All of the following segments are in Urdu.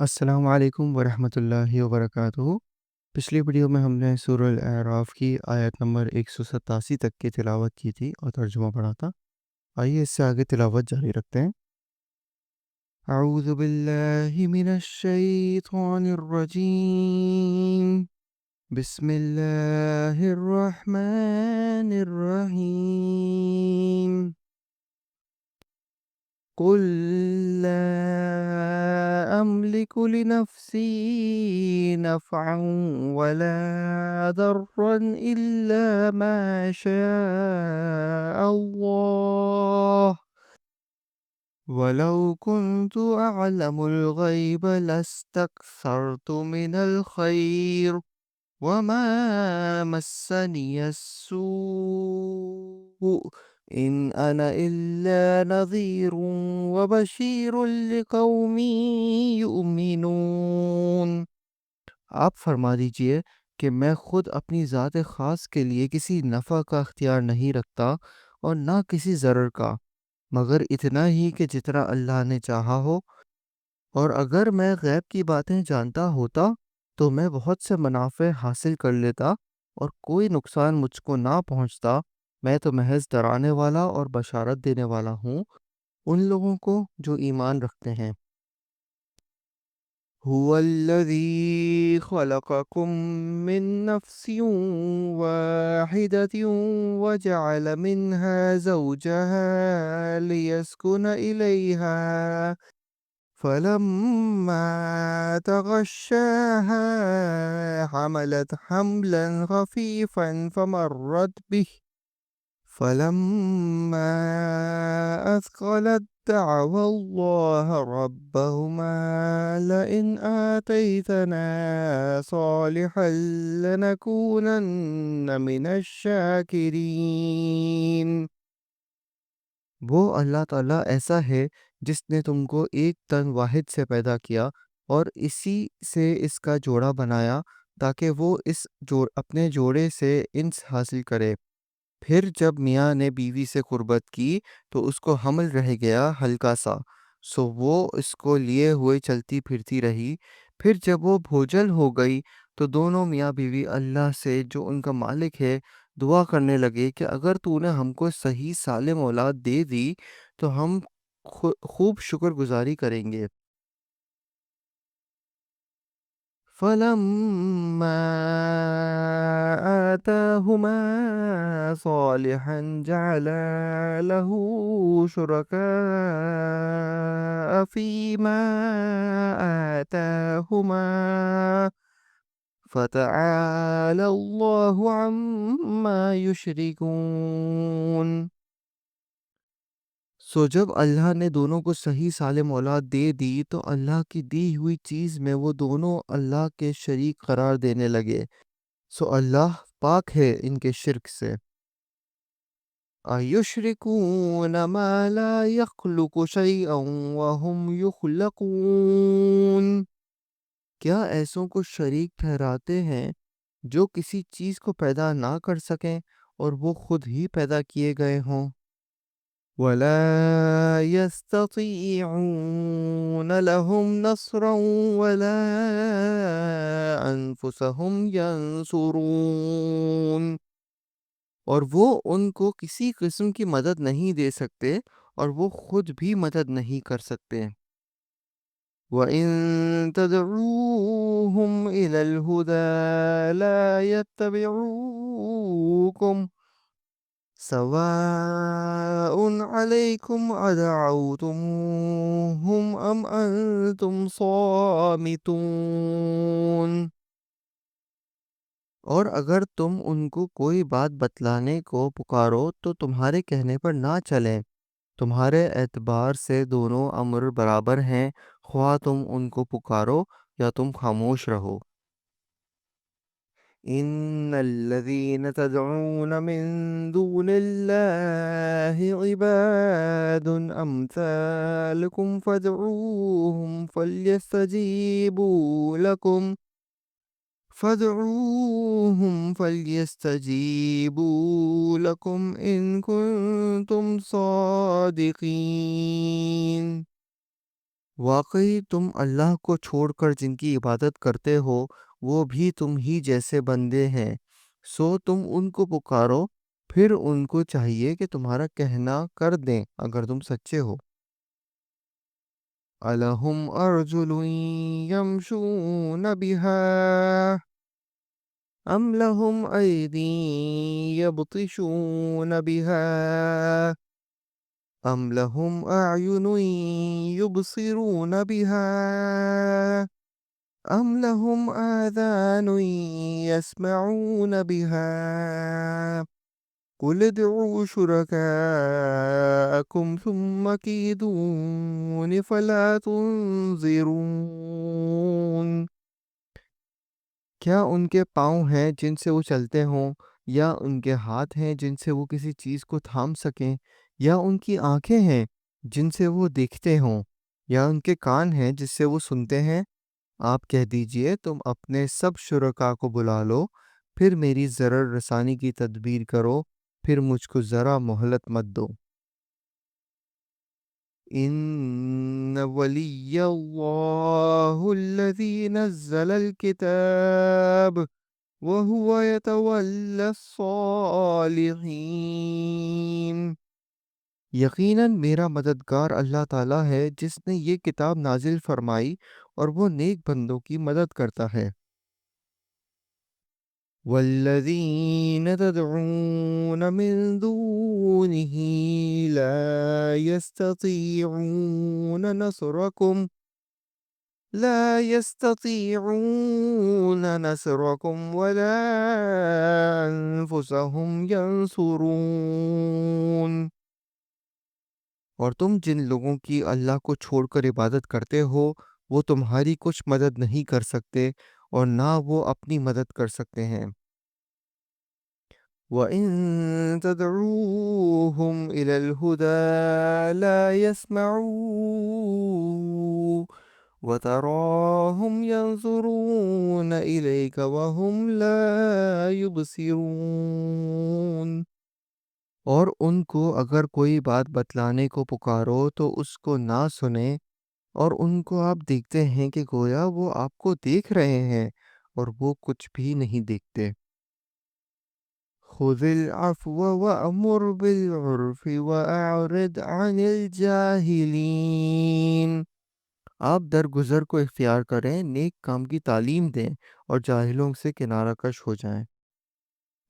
السلام علیکم ورحمۃ اللہ وبرکاتہ۔ پچھلی ویڈیو میں ہم نے سورہ الاعراف کی آیت نمبر 187 تک کی تلاوت کی تھی اور ترجمہ پڑھا تھا۔ آئیے اس سے آگے تلاوت جاری رکھتے ہیں۔ اعوذ باللہ من الشیطان الرجیم، بسم اللہ الرحمن الرحیم۔ قل لا أملك لنفسي نفعا ولا ضرا إلا ما شاء الله ولو كنت أعلم الغيب لاستكثرت من الخير وما مسني السوء إن أنا إلا نذير وبشير لقوم يؤمنون۔ آپ فرما دیجئے کہ میں خود اپنی ذات خاص کے لیے کسی نفع کا اختیار نہیں رکھتا اور نہ کسی ضرر کا، مگر اتنا ہی کہ جتنا اللہ نے چاہا ہو، اور اگر میں غیب کی باتیں جانتا ہوتا تو میں بہت سے منافع حاصل کر لیتا اور کوئی نقصان مجھ کو نہ پہنچتا۔ میں تو محض ڈرانے والا اور بشارت دینے والا ہوں ان لوگوں کو جو ایمان رکھتے ہیں۔ هو الذی خلقکم من نفس واحدة وجعل منها زوجها لیسکن الیہا فلما تغشاها حملت حملا خفيفا فمرت به فلما أثقلت دعوا الله ربهما لئن آتيتنا صالحا لنكونن من الشاكرين۔ وہ اللہ تعالیٰ ایسا ہے جس نے تم کو ایک تن واحد سے پیدا کیا اور اسی سے اس کا جوڑا بنایا تاکہ وہ اپنے جوڑے سے انس حاصل کرے۔ پھر جب میاں نے بیوی سے قربت کی تو اس کو حمل رہ گیا ہلکا سا، سو وہ اس کو لیے ہوئے چلتی پھرتی رہی۔ پھر جب وہ بھوجل ہو گئی تو دونوں میاں بیوی اللہ سے جو ان کا مالک ہے دعا کرنے لگے کہ اگر تو نے ہم کو صحیح سالم اولاد دے دی تو ہم خوب شکر گزاری کریں گے۔ فَلَمَّا آتَاهُمَا صَالِحًا جَعَلَا لَهُ شُرَكَاءَ فِيمَا آتَاهُمَا فَتَعَالَى اللَّهُ عَمَّا يُشْرِكُونَ۔ سو جب اللہ نے دونوں کو صحیح سالم اولاد دے دی تو اللہ کی دی ہوئی چیز میں وہ دونوں اللہ کے شریک قرار دینے لگے، سو اللہ پاک ہے ان کے شرک سے۔ أَيُشْرِكُونَ مَا لَا يَخْلُقُ شَيْئًا وَهُمْ يُخْلَقُونَ۔ کیا ایسوں کو شریک ٹھہراتے ہیں جو کسی چیز کو پیدا نہ کر سکیں اور وہ خود ہی پیدا کیے گئے ہوں؟ وَلَا يَسْتَطِيعُونَ لَهُمْ نَصْرًا وَلَا أَنفُسَهُمْ يَنصُرُونَ۔ اور وہ ان کو کسی قسم کی مدد نہیں دے سکتے اور وہ خود بھی مدد نہیں کر سکتے۔ وَإِن تَدْعُوهُمْ إِلَى الْهُدَى لَا يَتَّبِعُوكُمْ سَوَاءٌ عَلَيْكُمْ أَدَعَوْتُمُوهُمْ أَمْ أَنْتُمْ صَامِتُونَ۔ اور اگر تم ان کو کوئی بات بتلانے کو پکارو تو تمہارے کہنے پر نہ چلیں، تمہارے اعتبار سے دونوں امر برابر ہیں، خواہ تم ان کو پکارو یا تم خاموش رہو۔ ان الذین تدعون من دون اللہ عباد امثالکم فادعوهم فليستجيبوا لكم إن كنتم صادقين۔ واقعی تم اللہ کو چھوڑ کر جن کی عبادت کرتے ہو وہ بھی تم ہی جیسے بندے ہیں، سو تم ان کو پکارو، پھر ان کو چاہیے کہ تمہارا کہنا کر دیں اگر تم سچے ہو۔ الہم ارجل یمشون بہا ام لہم ایدی یبطشون بہا ام لہم اعین یبصرون بہا ام لہم آذان یسمعون بہا قل ادعوا شرکاءکم ثم کیدون فلا تنظرون۔ کیا ان کے پاؤں ہیں جن سے وہ چلتے ہوں، یا ان کے ہاتھ ہیں جن سے وہ کسی چیز کو تھام سکیں، یا ان کی آنکھیں ہیں جن سے وہ دیکھتے ہوں، یا ان کے کان ہیں جس سے وہ سنتے ہیں؟ آپ کہہ دیجئے تم اپنے سب شرکا کو بلا لو، پھر میری ضرر رسانی کی تدبیر کرو، پھر مجھ کو ذرا مہلت مت دو۔ ان ولی اللہ الذی نزل الکتاب وهو يتولى الصالحین۔ یقیناً میرا مددگار اللہ تعالیٰ ہے جس نے یہ کتاب نازل فرمائی اور وہ نیک بندوں کی مدد کرتا ہے۔ والذین تدعون من دونه لا يستطيعون نصركم ولا انفسهم ينصرون۔ اور تم جن لوگوں کی اللہ کو چھوڑ کر عبادت کرتے ہو وہ تمہاری کچھ مدد نہیں کر سکتے اور نہ وہ اپنی مدد کر سکتے ہیں۔ وَإِن تَدْعُوهُمْ إِلَى الْهُدَى لَا يَسْمَعُوا وَتَرَاهُمْ يَنظُرُونَ إِلَيْكَ وَهُمْ لَا يُبْصِرُونَ۔ اور ان کو اگر کوئی بات بتلانے کو پکارو تو اس کو نہ سنیں، اور ان کو آپ دیکھتے ہیں کہ گویا وہ آپ کو دیکھ رہے ہیں اور وہ کچھ بھی نہیں دیکھتے۔ خُذِ الْعَفْوَ وَأْمُرْ بِالْعُرْفِ وَأَعْرِضْ عَنِ الْجَاهِلِينَ۔ آپ درگزر کو اختیار کریں، نیک کام کی تعلیم دیں اور جاہلوں سے کنارہ کش ہو جائیں۔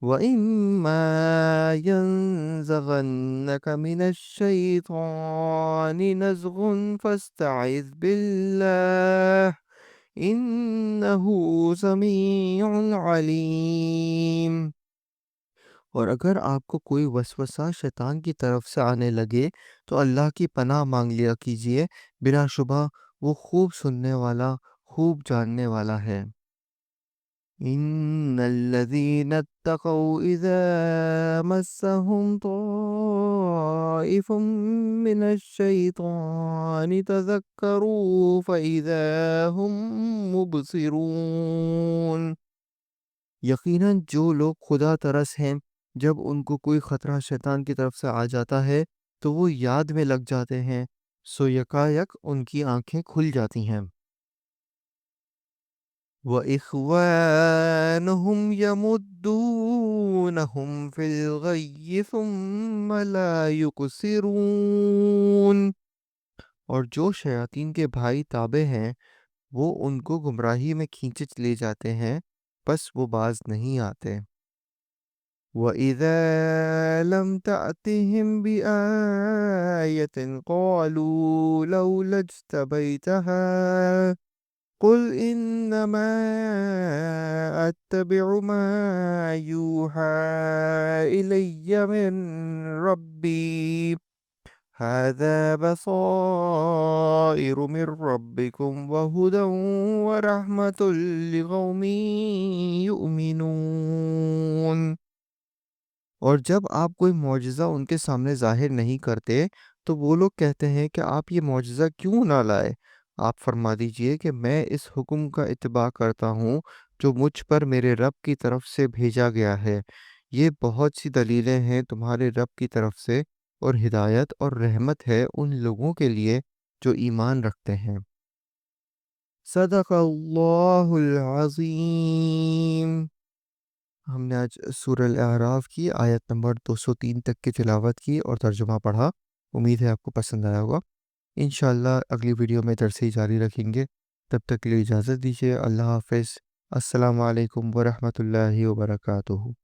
وَإِمَّا يَنزَغَنَّكَ مِنَ الشَّيْطَانِ نَزْغٌ فَاسْتَعِذْ بِاللَّهِ إِنَّهُ سَمِيعٌ عَلِيمٌ۔ اور اگر آپ کو کوئی وسوسہ شیطان کی طرف سے آنے لگے تو اللہ کی پناہ مانگ لیا کیجئے، بلا شبہ وہ خوب سننے والا، خوب جاننے والا ہے۔ ان الذین اتقوا اذا مسهم طائف من الشیطان تذکروا فاذا هم مبصرون۔ یقیناً جو لوگ خدا ترس ہیں جب ان کو کوئی خطرہ شیطان کی طرف سے آ جاتا ہے تو وہ یاد میں لگ جاتے ہیں، سو یکایک ان کی آنکھیں کھل جاتی ہیں۔ وَإِخْوَانُهُمْ يَمُدُّونَهُمْ فِي الْغَيِّ ثُمَّ لَا يُقْصِرُونَ۔ اور جو شیاطین کے بھائی تابع ہیں وہ ان کو گمراہی میں کھینچے لے جاتے ہیں، پس وہ باز نہیں آتے۔ وَإِذَا لَمْ تَأْتِهِمْ بِآيَةٍ قَالُوا لَوْلَا اجْتَبَيْتَهَا قُلْ إِنَّمَا أَتَّبِعُ مَا يُوحَى إِلَيَّ مِن رَّبِّي هَذَا بَصَائِرُ مِن رَّبِّكُمْ وَهُدًى وَرَحْمَةٌ لِقَوْمٍ يُؤْمِنُونَ۔ اور جب آپ کوئی معجزہ ان کے سامنے ظاہر نہیں کرتے تو وہ لوگ کہتے ہیں کہ آپ یہ معجزہ کیوں نہ لائے؟ آپ فرما دیجئے کہ میں اس حکم کا اتباع کرتا ہوں جو مجھ پر میرے رب کی طرف سے بھیجا گیا ہے۔ یہ بہت سی دلیلیں ہیں تمہارے رب کی طرف سے، اور ہدایت اور رحمت ہے ان لوگوں کے لیے جو ایمان رکھتے ہیں۔ صدق اللہ العظیم۔ ہم نے آج سورہ الاعراف کی آیت نمبر 203 تک کی تلاوت کی اور ترجمہ پڑھا۔ امید ہے آپ کو پسند آیا ہوگا۔ انشاءاللہ اگلی ویڈیو میں درس جاری رکھیں گے۔ تب تک کے لیے اجازت دیجیے۔ اللہ حافظ۔ السلام علیکم ورحمۃ اللہ وبرکاتہ۔